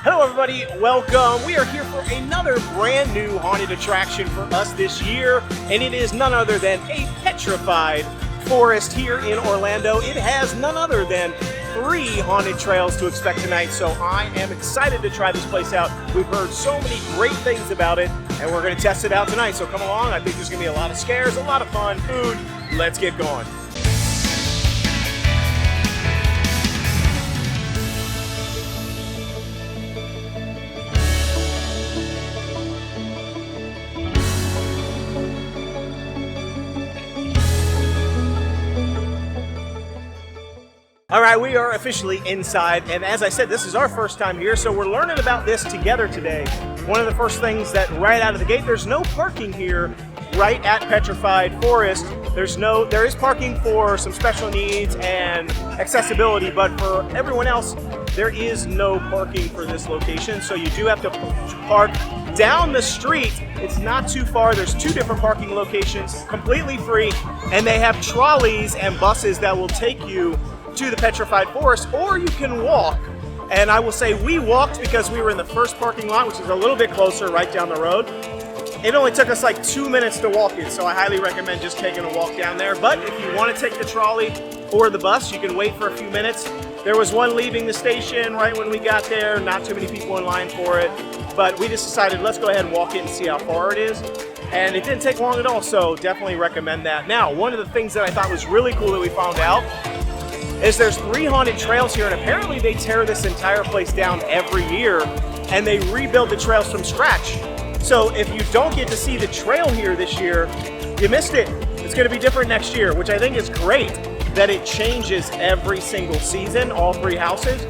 Hello everybody, welcome. We are here for another brand new haunted attraction for us this year, and it is none other than A Petrified Forest here in Orlando. It has none other than 3 haunted trails to expect tonight, so I am excited to try this place out. We've heard so many great things about it, and we're going to test it out tonight, so come along. I think there's going to be a lot of scares, a lot of fun, food. Let's get going. All right, we are officially inside, and as I said, this is our first time here, so we're learning about this together today. One of the first things that right out of the gate, there's no parking here right at Petrified Forest. There is parking for some special needs and accessibility, but for everyone else, there is no parking for this location, so you do have to park down the street. It's not too far. There's 2 different parking locations, completely free, and they have trolleys and buses that will take you to the Petrified Forest, or you can walk. And I will say we walked because we were in the first parking lot, which is a little bit closer right down the road. It only took us like 2 minutes to walk it, so I highly recommend just taking a walk down there. But if you want to take the trolley or the bus, you can wait for a few minutes. There was one leaving the station right when we got there, not too many people in line for it, but we just decided let's go ahead and walk it and see how far it is. And it didn't take long at all, so definitely recommend that. Now, one of the things that I thought was really cool that we found out is there's 3 haunted trails here, and apparently they tear this entire place down every year and they rebuild the trails from scratch. So if you don't get to see the trail here this year, you missed it. It's going to be different next year, which I think is great that it changes every single season, all 3 houses.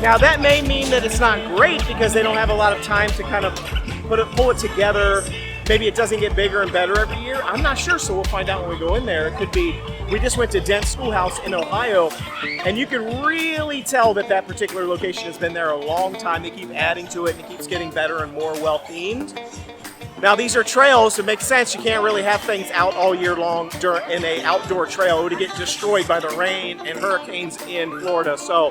Now that may mean that it's not great because they don't have a lot of time to kind of pull it together. Maybe it doesn't get bigger and better every year. I'm not sure, so we'll find out when we go in there. It could be, we just went to Dent Schoolhouse in Ohio, and you can really tell that that particular location has been there a long time. They keep adding to it, and it keeps getting better and more well-themed. Now these are trails, it makes sense. You can't really have things out all year long in an outdoor trail. It would get destroyed by the rain and hurricanes in Florida, so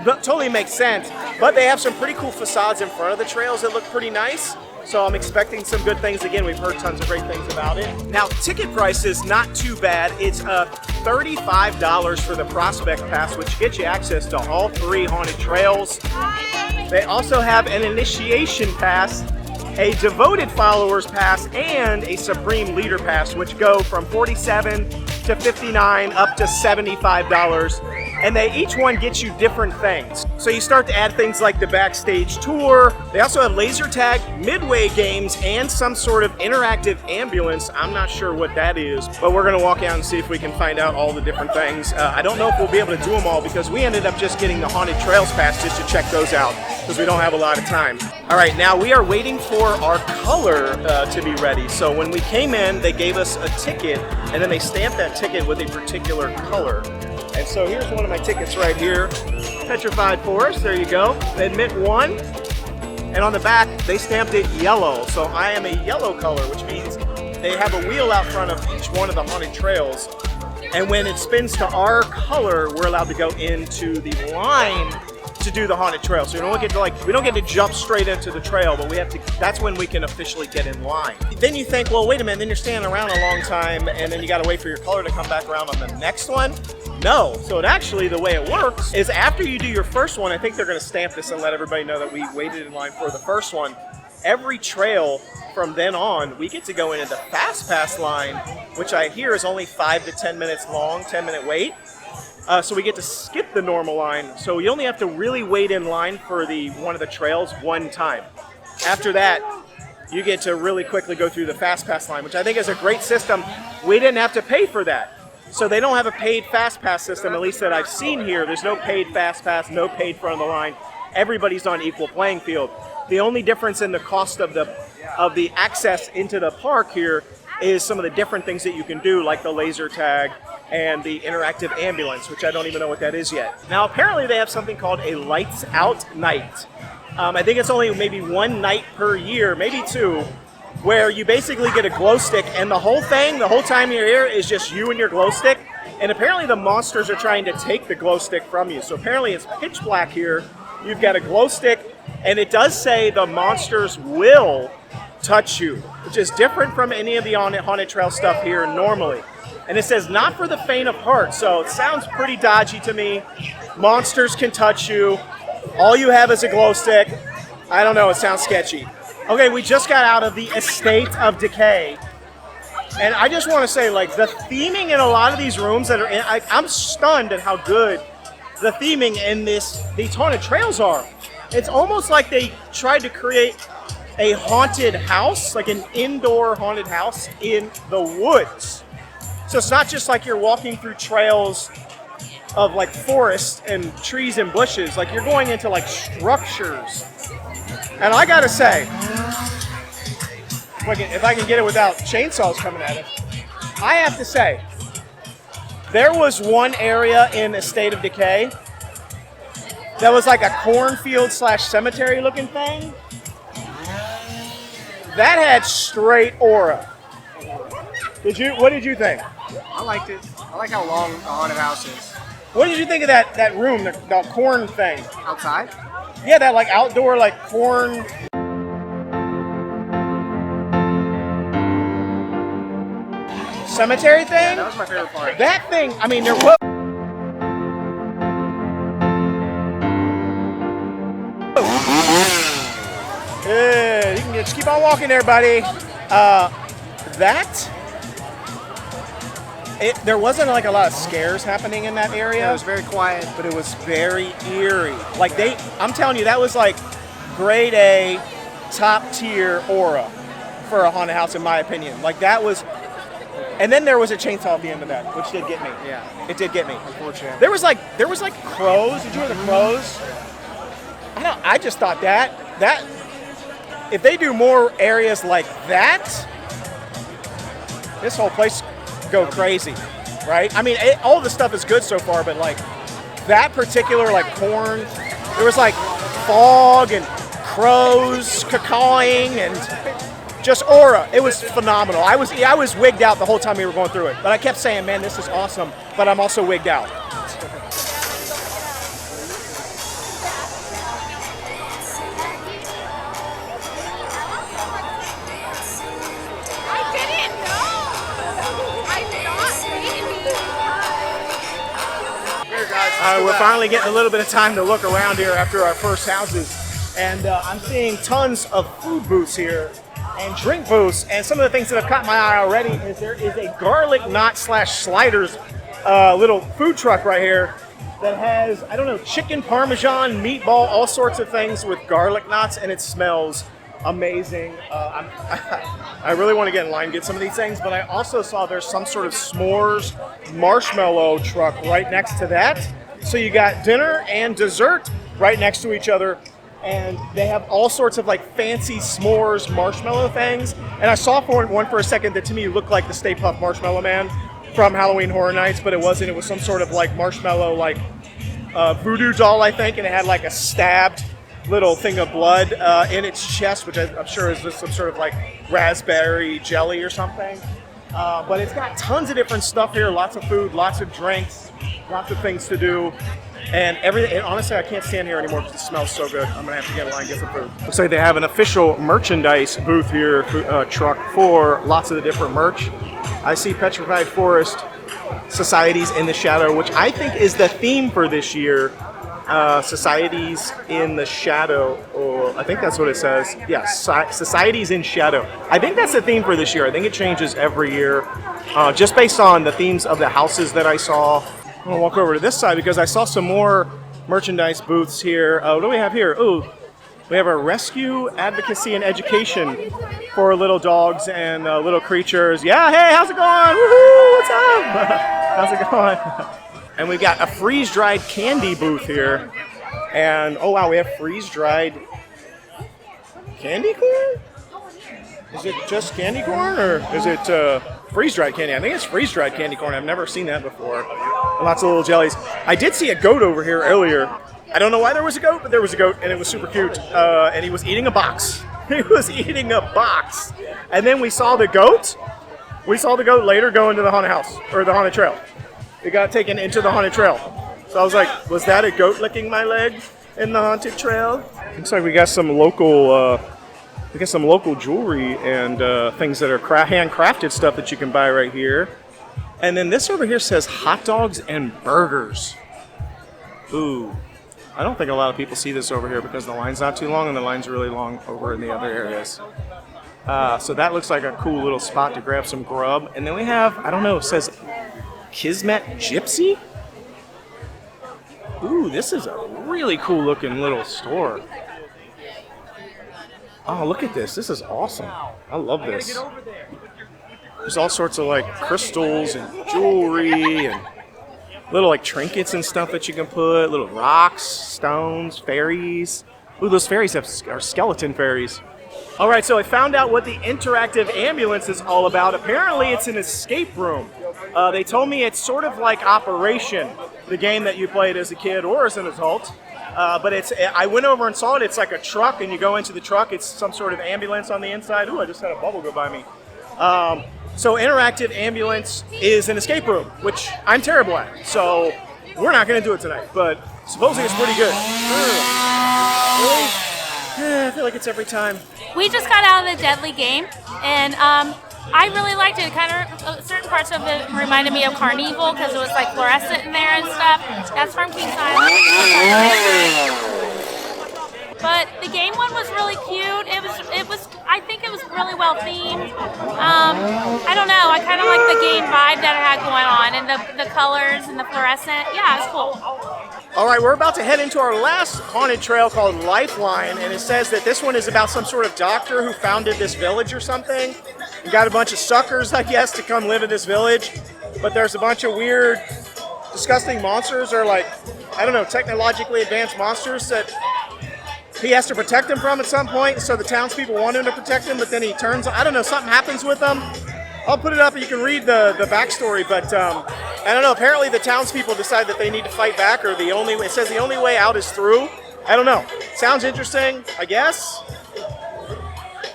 that totally makes sense. But they have some pretty cool facades in front of the trails that look pretty nice. So I'm expecting some good things. Again, we've heard tons of great things about it. Now, ticket price is not too bad. It's $35 for the Prospect Pass, which gets you access to all 3 haunted trails. They also have an Initiation Pass, a Devoted Followers Pass, and a Supreme Leader Pass, which go from $47 to $59 up to $75. And they each one get you different things. So you start to add things like the backstage tour. They also have laser tag, midway games, and some sort of interactive ambulance. I'm not sure what that is, but we're gonna walk out and see if we can find out all the different things. I don't know if we'll be able to do them all because we ended up just getting the Haunted Trails Pass just to check those out because we don't have a lot of time. All right, now we are waiting for our color to be ready. So when we came in, they gave us a ticket and then they stamped that ticket with a particular color. And so here's one of my tickets right here, Petrified Forest, there you go. Admit 1, and on the back, they stamped it yellow. So I am a yellow color, which means they have a wheel out front of each one of the haunted trails. And when it spins to our color, we're allowed to go into the line to do the haunted trail. So we don't get to jump straight into the trail, but we have to, that's when we can officially get in line. Then you think, well, wait a minute, then you're standing around a long time and then you gotta wait for your color to come back around on the next one. No, so it actually, the way it works is after you do your first one, I think they're gonna stamp this and let everybody know that we waited in line for the first one. Every trail from then on, we get to go into the Fast Pass line, which I hear is only 5 to 10 minutes long, 10-minute wait. So we get to skip the normal line. So you only have to really wait in line for one of the trails one time. After that, you get to really quickly go through the Fast Pass line, which I think is a great system. We didn't have to pay for that. So they don't have a paid Fast Pass system, at least that I've seen here. There's no paid Fast Pass, no paid front of the line. Everybody's on equal playing field. The only difference in the cost of the access into the park here is some of the different things that you can do, like the laser tag and the interactive ambulance, which I don't even know what that is yet. Now, apparently they have something called a lights out night. I think it's only maybe 1 night per year, maybe 2, where you basically get a glow stick, and the whole time you're here is just you and your glow stick. And apparently the monsters are trying to take the glow stick from you. So apparently it's pitch black here. You've got a glow stick And it does say the monsters will touch you, which is different from any of the haunted trail stuff here normally. And it says not for the faint of heart, so it sounds pretty dodgy to me. Monsters can touch you. All you have is a glow stick. I don't know, it sounds sketchy. Okay, we just got out of the estate of DeKay. And I just want to say, like, the theming in a lot of these rooms that are in, I'm stunned at how good the theming in these haunted trails are. It's almost like they tried to create a haunted house, like an indoor haunted house in the woods. So it's not just like you're walking through trails of like forest and trees and bushes, like you're going into like structures. And I gotta say, if I can get it without chainsaws coming at it, I have to say, there was one area in Estate of DeKay that was like a cornfield / cemetery looking thing. That had straight aura. What did you think? I liked it. I like how long the haunted house is. What did you think of that room, the corn thing? Outside? Yeah, that like outdoor like corn. Cemetery thing? Yeah, that was my favorite part. That thing, I mean, there was. You can just keep on walking there, buddy. There wasn't like a lot of scares happening in that area. Yeah, it was very quiet. But it was very eerie. Like I'm telling you, that was like grade A, top tier aura for a haunted house in my opinion. Like that was, and then there was a chainsaw at the end of that, which did get me. Yeah. It did get me. Unfortunately. There was like crows. Did you hear the crows? I just thought that if they do more areas like that, this whole place go crazy, right? I mean, all the stuff is good so far, but like that particular like corn, there was like fog and crows cawing and just aura. It was phenomenal. I was wigged out the whole time we were going through it, but I kept saying, man, this is awesome, but I'm also wigged out. We're finally getting a little bit of time to look around here after our first houses, and I'm seeing tons of food booths here and drink booths, and some of the things that have caught my eye already is there is a garlic knot / sliders little food truck right here that has, I don't know, chicken parmesan, meatball, all sorts of things with garlic knots, and it smells amazing. I really want to get in line and get some of these things, but I also saw there's some sort of s'mores marshmallow truck right next to that. So you got dinner and dessert right next to each other, and they have all sorts of like fancy s'mores marshmallow things. And I saw one for a second that to me looked like the Stay Puft Marshmallow Man from Halloween Horror Nights, but it wasn't. It was some sort of like marshmallow like voodoo doll, I think, and it had like a stabbed little thing of blood in its chest, which I'm sure is just some sort of like raspberry jelly or something. But it's got tons of different stuff here, lots of food, lots of drinks, lots of things to do, and everything. And honestly, I can't stand here anymore because it smells so good. I'm gonna have to get in line and get some food. Looks like they have an official merchandise booth here, truck for lots of the different merch. I see Petrified Forest, Societies in the Shadow, which I think is the theme for this year. Societies in the Shadow, or I think that's what it says. Yes, Societies in Shadow. I think that's the theme for this year. I think it changes every year, just based on the themes of the houses that I saw. I'm gonna walk over to this side because I saw some more merchandise booths here. What do we have here? Ooh, we have a rescue, advocacy, and education for little dogs and little creatures. Yeah, hey, how's it going? Woohoo, what's up? How's it going? And we've got a freeze-dried candy booth here. And, oh wow, we have freeze-dried candy corn? Is it just candy corn, or is it freeze-dried candy? I think it's freeze-dried candy corn. I've never seen that before. Lots of little jellies. I did see a goat over here earlier. I don't know why there was a goat, but there was a goat, and it was super cute. And he was eating a box. He was eating a box. And then we saw the goat. We saw the goat later go into the haunted house, or the haunted trail. It got taken into the haunted trail. So I was like, was that a goat licking my leg? in the haunted trail. Looks like we got some local jewelry and things that are handcrafted stuff that you can buy right here. And then this over here says hot dogs and burgers. Ooh, I don't think a lot of people see this over here because the line's not too long and the line's really long over in the other areas. So that looks like a cool little spot to grab some grub. And then we have, I don't know, it says Kismet Gypsy? Ooh, this is a really cool looking little store. Oh, look at this. This is awesome. I love this. There's all sorts of like crystals and jewelry and little like trinkets and stuff that you can put. Little rocks, stones, fairies. Ooh, those fairies are skeleton fairies. All right, so I found out what the interactive ambulance is all about. Apparently, it's an escape room. They told me it's sort of like Operation, the game that you played as a kid or as an adult. But I went over and saw it. It's like a truck, and you go into the truck. It's some sort of ambulance on the inside. Ooh, I just had a bubble go by me. So interactive ambulance is an escape room, which I'm terrible at. So we're not going to do it tonight, but supposedly it's pretty good. Really? I feel like it's every time. We just got out of the Deadly game, and I really liked it. Kind of certain parts of it reminded me of Carnival because it was like fluorescent in there and stuff. That's from Kings Island. But the game one was really cute. It was. I think it was really well themed. I don't know. I kind of like the game vibe that it had going on, and the colors and the fluorescent. Yeah, it's cool. All right, we're about to head into our last haunted trail called LifeLine, and it says that this one is about some sort of doctor who founded this village or something. And got a bunch of suckers, I guess, to come live in this village. But there's a bunch of weird, disgusting monsters, or like, I don't know, technologically advanced monsters that he has to protect them from at some point. So the townspeople want him to protect them, but then he turns, I don't know, something happens with them. I'll put it up and you can read the backstory, but I don't know, apparently the townspeople decide that they need to fight back, or it says the only way out is through. I don't know. Sounds interesting, I guess.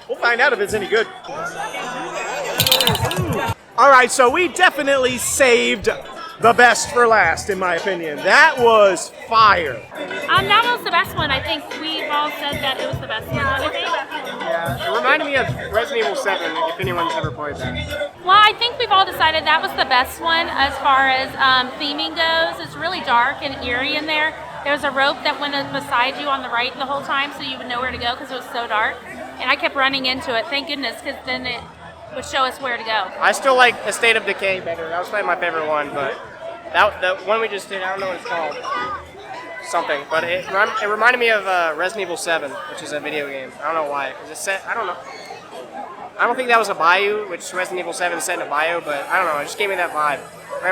We'll find out if it's any good. All right, so we definitely saved the best for last, in my opinion. That was fire. That was the best one. I think we've all said that it was the best one. Yeah, it reminded me of Resident Evil 7, if anyone's ever played that. Well, I think we've all decided that was the best one as far as theming goes. It's really dark and eerie in there. There was a rope that went beside you on the right the whole time, so you would know where to go because it was so dark. And I kept running into it, thank goodness, because then it would show us where to go. I still like A State of Decay better. That was probably my favorite one, but the one we just did, I don't know what it's called. Something, but it reminded me of Resident Evil 7, which is a video game. I don't know why. I don't know. I don't think that was a bayou, which Resident Evil 7 is set in a bayou, but I don't know. It just gave me that vibe.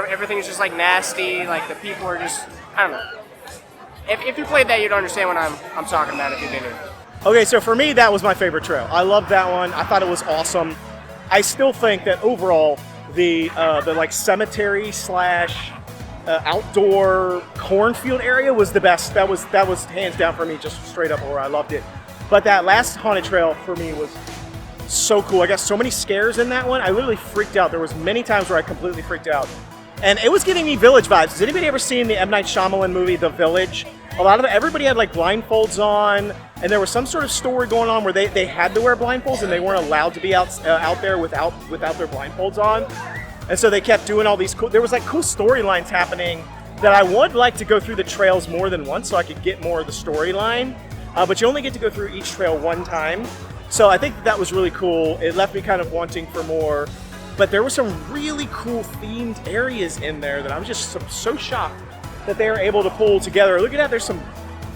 Everything is just like nasty. Like the people are just, I don't know. If you played that, you'd understand what I'm talking about if you've been here. Okay, so for me, that was my favorite trail. I loved that one. I thought it was awesome. I still think that overall, the like cemetery slash outdoor cornfield area was the best. That was hands down for me, just straight up where I loved it. But that last haunted trail for me was so cool. I got so many scares in that one. I literally freaked out. There was many times where I completely freaked out. And it was giving me Village vibes. Has anybody ever seen the M. Night Shyamalan movie, The Village? Everybody had like blindfolds on, and there was some sort of story going on where they had to wear blindfolds and they weren't allowed to be out there without their blindfolds on. And so they kept doing all these there was like cool storylines happening that I would like to go through the trails more than once so I could get more of the storyline. But you only get to go through each trail one time. So I think that was really cool. It left me kind of wanting for more. But there were some really cool themed areas in there that I was just so shocked that they were able to pull together. Look at that, there's some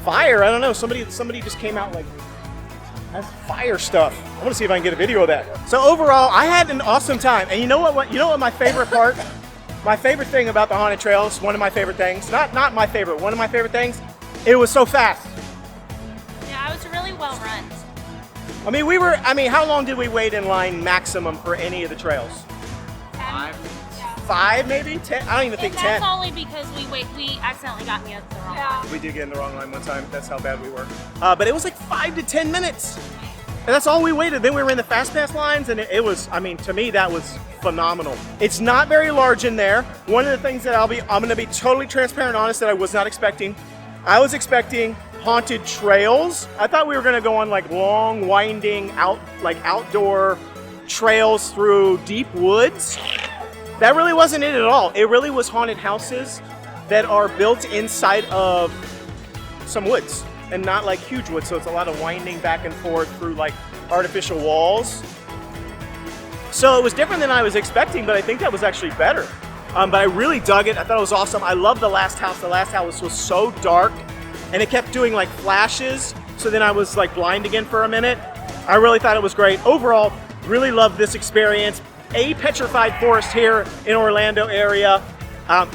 fire. I don't know, somebody just came out like, has fire stuff. I want to see if I can get a video of that. So overall, I had an awesome time. And you know what my favorite part? My favorite thing about the haunted trails, one of my favorite things, not my favorite, one of my favorite things, it was so fast. Yeah, it was really well run. How long did we wait in line maximum for any of the trails? 5 maybe? 10? I don't even think 10. That's only because we accidentally got in the wrong line. We did get in the wrong line one time. That's how bad we were. But it was like 5 to 10 minutes. And that's all we waited. Then we were in the fast pass lines, and it was, to me, that was phenomenal. It's not very large in there. One of the things that I'm going to be totally transparent and honest that I was not expecting. I was expecting haunted trails. I thought we were gonna go on like long, winding outdoor trails through deep woods. That really wasn't it at all. It really was haunted houses that are built inside of some woods and not like huge woods. So it's a lot of winding back and forth through like artificial walls. So it was different than I was expecting, but I think that was actually better. But I really dug it. I thought it was awesome. I love the last house. The last house was so dark and it kept doing like flashes. So then I was like blind again for a minute. I really thought it was great. Overall, really loved this experience. A Petrified Forest here in Orlando area.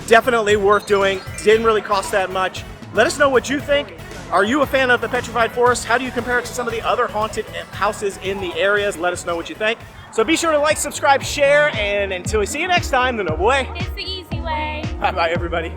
Definitely worth doing. Didn't really cost that much. Let us know what you think. Are you a fan of the Petrified Forest? How do you compare it to some of the other haunted houses in the areas? Let us know what you think. So be sure to like, subscribe, share, and until we see you next time, the Noble Way. It's the easy way. Bye-bye, everybody.